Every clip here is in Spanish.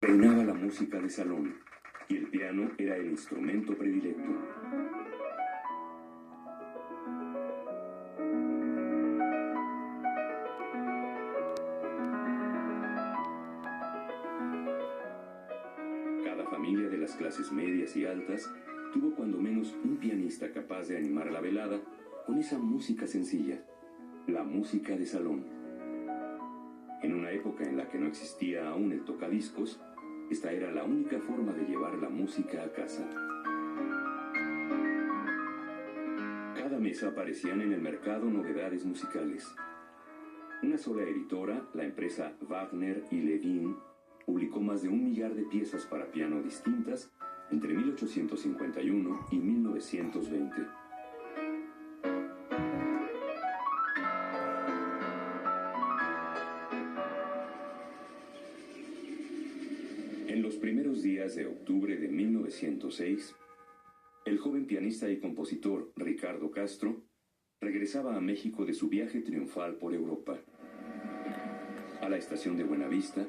Reinaba la música de salón, y el piano era el instrumento predilecto. Cada familia de las clases medias y altas tuvo cuando menos un pianista capaz de animar la velada con esa música sencilla, la música de salón. En una época en la que no existía aún el tocadiscos, esta era la única forma de llevar la música a casa. Cada mes aparecían en el mercado novedades musicales. Una sola editora, la empresa Wagner y Levin, publicó más de 1 millar de piezas para piano distintas entre 1851 y 1920. En los primeros días de octubre de 1906, el joven pianista y compositor Ricardo Castro regresaba a México de su viaje triunfal por Europa. A la estación de Buenavista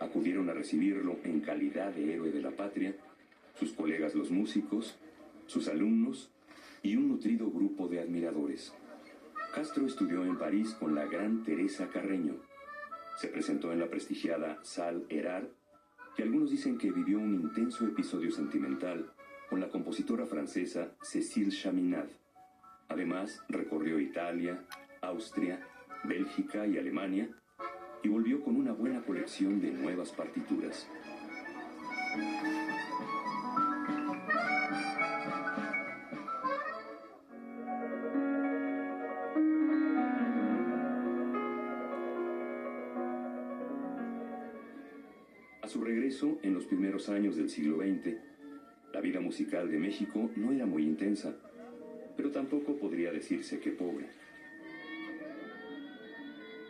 acudieron a recibirlo en calidad de héroe de la patria sus colegas los músicos, sus alumnos y un nutrido grupo de admiradores. Castro estudió en París con la gran Teresa Carreño. Se presentó en la prestigiada Salle Erard, y algunos dicen que vivió un intenso episodio sentimental con la compositora francesa Cécile Chaminade. Además, recorrió Italia, Austria, Bélgica y Alemania, y volvió con una buena colección de nuevas partituras. A su regreso, en los primeros años del siglo XX, la vida musical de México no era muy intensa, pero tampoco podría decirse que pobre.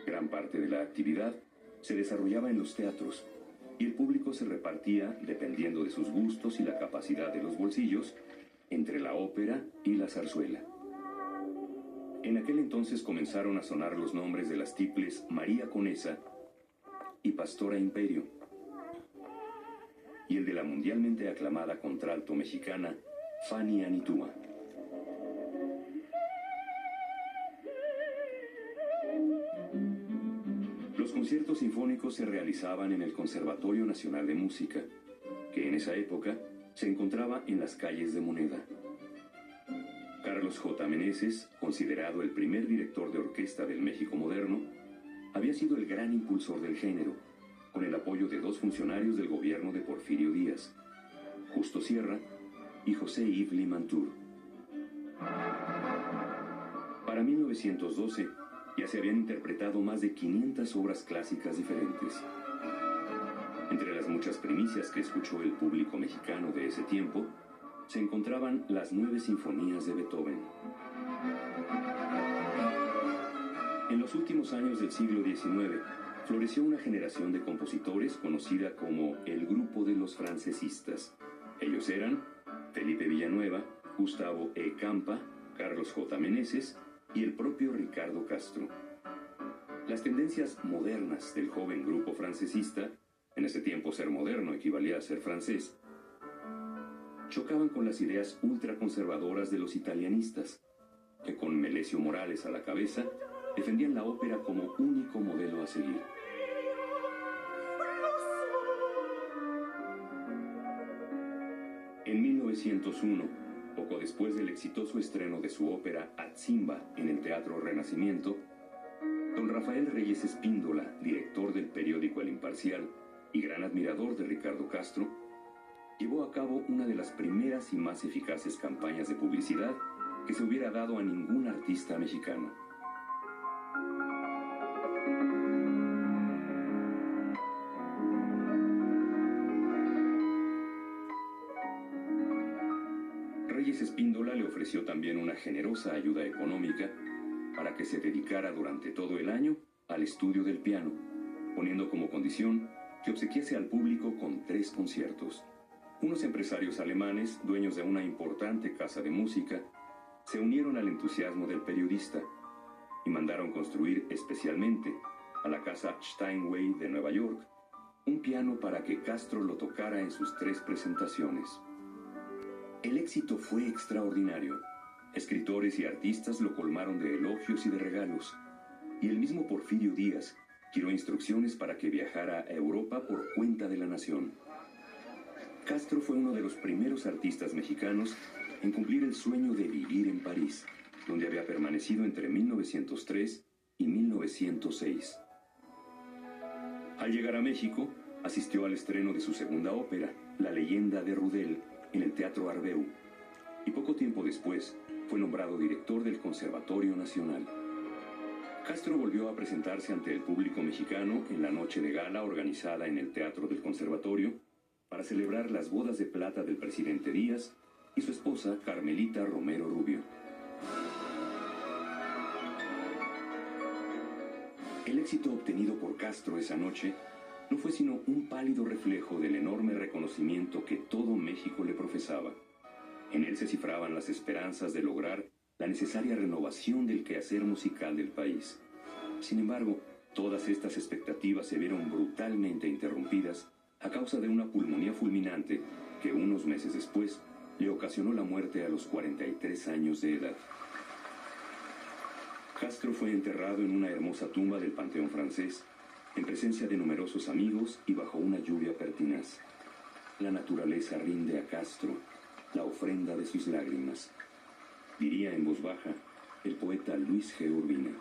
Gran parte de la actividad se desarrollaba en los teatros, y el público se repartía, dependiendo de sus gustos y la capacidad de los bolsillos, entre la ópera y la zarzuela. En aquel entonces comenzaron a sonar los nombres de las tiples María Conesa y Pastora Imperio, y el de la mundialmente aclamada contralto mexicana Fanny Anitúa. Los conciertos sinfónicos se realizaban en el Conservatorio Nacional de Música, que en esa época se encontraba en las calles de Moneda. Carlos J. Meneses, considerado el primer director de orquesta del México moderno, había sido el gran impulsor del género, con el apoyo de 2 funcionarios del gobierno de Porfirio Díaz, Justo Sierra y José Yves Limantour. Para 1912 ya se habían interpretado más de 500 obras clásicas diferentes. Entre las muchas primicias que escuchó el público mexicano de ese tiempo, se encontraban las 9 sinfonías de Beethoven. En los últimos años del siglo XIX, floreció una generación de compositores conocida como el Grupo de los Francesistas. Ellos eran Felipe Villanueva, Gustavo E. Campa, Carlos J. Meneses y el propio Ricardo Castro. Las tendencias modernas del joven grupo francesista, en ese tiempo ser moderno equivalía a ser francés, chocaban con las ideas ultraconservadoras de los italianistas, que con Melesio Morales a la cabeza defendían la ópera como único modelo a seguir. En 1901, poco después del exitoso estreno de su ópera Atzimba en el Teatro Renacimiento, don Rafael Reyes Espíndola, director del periódico El Imparcial y gran admirador de Ricardo Castro, llevó a cabo una de las primeras y más eficaces campañas de publicidad que se hubiera dado a ningún artista mexicano. Reyes Espíndola le ofreció también una generosa ayuda económica para que se dedicara durante todo el año al estudio del piano, poniendo como condición que obsequiase al público con 3 conciertos. Unos empresarios alemanes, dueños de una importante casa de música, se unieron al entusiasmo del periodista y mandaron construir especialmente a la casa Steinway de Nueva York un piano para que Castro lo tocara en sus 3 presentaciones. El éxito fue extraordinario. Escritores y artistas lo colmaron de elogios y de regalos. Y el mismo Porfirio Díaz giró instrucciones para que viajara a Europa por cuenta de la nación. Castro fue uno de los primeros artistas mexicanos en cumplir el sueño de vivir en París, donde había permanecido entre 1903 y 1906. Al llegar a México, asistió al estreno de su segunda ópera, La leyenda de Rudel, en el Teatro Arbeu, y poco tiempo después fue nombrado director del Conservatorio Nacional. Castro volvió a presentarse ante el público mexicano en la noche de gala organizada en el Teatro del Conservatorio para celebrar las bodas de plata del presidente Díaz y su esposa Carmelita Romero Rubio. El éxito obtenido por Castro esa noche no fue sino un pálido reflejo del enorme reconocimiento que todo México le profesaba. En él se cifraban las esperanzas de lograr la necesaria renovación del quehacer musical del país. Sin embargo, todas estas expectativas se vieron brutalmente interrumpidas a causa de una pulmonía fulminante que unos meses después le ocasionó la muerte a los 43 años de edad. Castro fue enterrado en una hermosa tumba del Panteón francés, en presencia de numerosos amigos y bajo una lluvia pertinaz. La naturaleza rinde a Castro la ofrenda de sus lágrimas, diría en voz baja el poeta Luis G. Urbina.